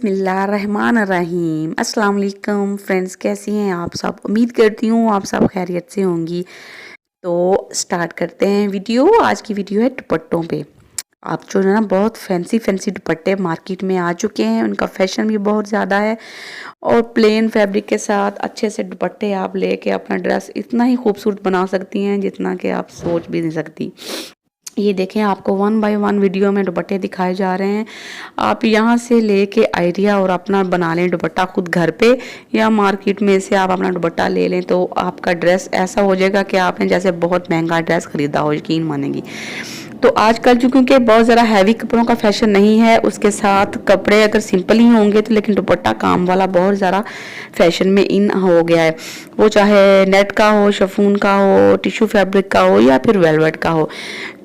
बिस्मिल्लाहिर्रहमानिर्रहीम। अस्सलाम वालेकुम फ्रेंड्स, कैसी हैं आप सब। उम्मीद करती हूँ आप सब खैरियत से होंगी। तो स्टार्ट करते हैं वीडियो। आज की वीडियो है दुपट्टों पे। आप जो है ना बहुत फैंसी फैंसी दुपट्टे मार्केट में आ चुके हैं, उनका फैशन भी बहुत ज़्यादा है और प्लेन फैब्रिक के साथ अच्छे से दुपट्टे आप लेके अपना ड्रेस इतना ही खूबसूरत बना सकती हैं जितना कि आप सोच भी नहीं सकती। ये देखें, आपको 1 बाय 1 वीडियो में दुपट्टे दिखाए जा रहे हैं। आप यहाँ से लेके आइडिया और अपना बना लें दुपट्टा खुद घर पे, या मार्केट में से आप अपना दुपट्टा ले लें तो आपका ड्रेस ऐसा हो जाएगा कि आपने जैसे बहुत महंगा ड्रेस खरीदा हो, यकीन मानेंगी। तो आजकल जो क्योंकि बहुत ज़रा हैवी कपड़ों का फैशन नहीं है, उसके साथ कपड़े अगर सिंपल ही होंगे तो लेकिन दुपट्टा काम वाला बहुत ज़्यादा फैशन में इन हो गया है। वो चाहे नेट का हो, शिफॉन का हो, टिश्यू फैब्रिक का हो या फिर वेलवेट का हो।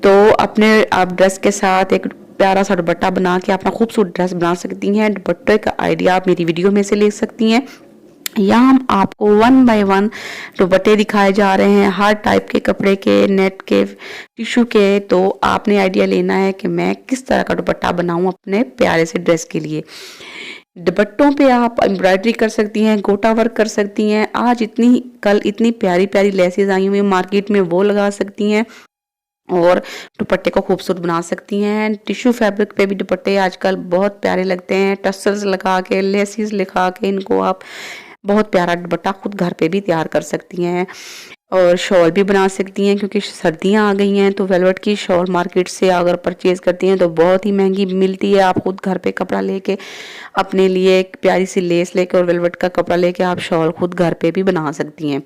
तो अपने आप ड्रेस के साथ एक प्यारा सा दुपट्टा बना के अपना खूबसूरत ड्रेस बना सकती हैं। दुपट्टे का आइडिया आप मेरी वीडियो में से ले सकती हैं। यहाँ हम आपको 1 बाय 1 दुपट्टे दिखाए जा रहे हैं, हर टाइप के कपड़े के, नेट के, टिश्यू के। तो आपने आइडिया लेना है कि मैं किस तरह का दुपट्टा बनाऊं अपने प्यारे से ड्रेस के लिए। दुपट्टों पे आप एम्ब्रॉयडरी कर सकती हैं, गोटा वर्क कर सकती हैं। कल इतनी प्यारी प्यारी लेसेस आई हुई मार्केट में, वो लगा सकती हैं और दुपट्टे को खूबसूरत बना सकती हैं। टिश्यू फैब्रिक पे भी दुपट्टे आजकल बहुत प्यारे लगते हैं, टसल्स लगा के, लेसिस लगा के इनको आप बहुत प्यारा दुपट्टा खुद घर पे भी तैयार कर सकती हैं। और शॉल भी बना सकती हैं, क्योंकि सर्दियां आ गई हैं तो वेलवेट की शॉल मार्केट से अगर परचेज़ करती हैं तो बहुत ही महंगी मिलती है। आप खुद घर पे कपड़ा लेके अपने लिए एक प्यारी सी लेस लेके और वेलवेट का कपड़ा लेके आप शॉल खुद घर पे भी बना सकती हैं।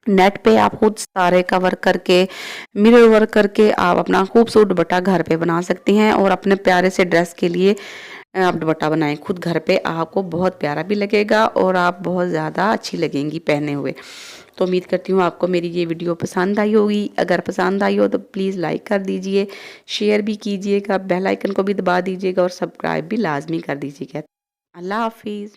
नेट पे आप खुद सारे का वर्क करके, मिरर वर्क करके आप अपना खूबसूरत दुपट्टा घर पे बना सकती हैं और अपने प्यारे से ड्रेस के लिए आप दुपट्टा बनाएं खुद घर पे। आपको बहुत प्यारा भी लगेगा और आप बहुत ज़्यादा अच्छी लगेंगी पहने हुए। तो उम्मीद करती हूँ आपको मेरी ये वीडियो पसंद आई होगी। अगर पसंद आई हो तो प्लीज़ लाइक कर दीजिए, शेयर भी कीजिएगा, बेल आइकन को भी दबा दीजिएगा और सब्सक्राइब भी लाजमी कर दीजिएगा। अल्लाह हाफिज़।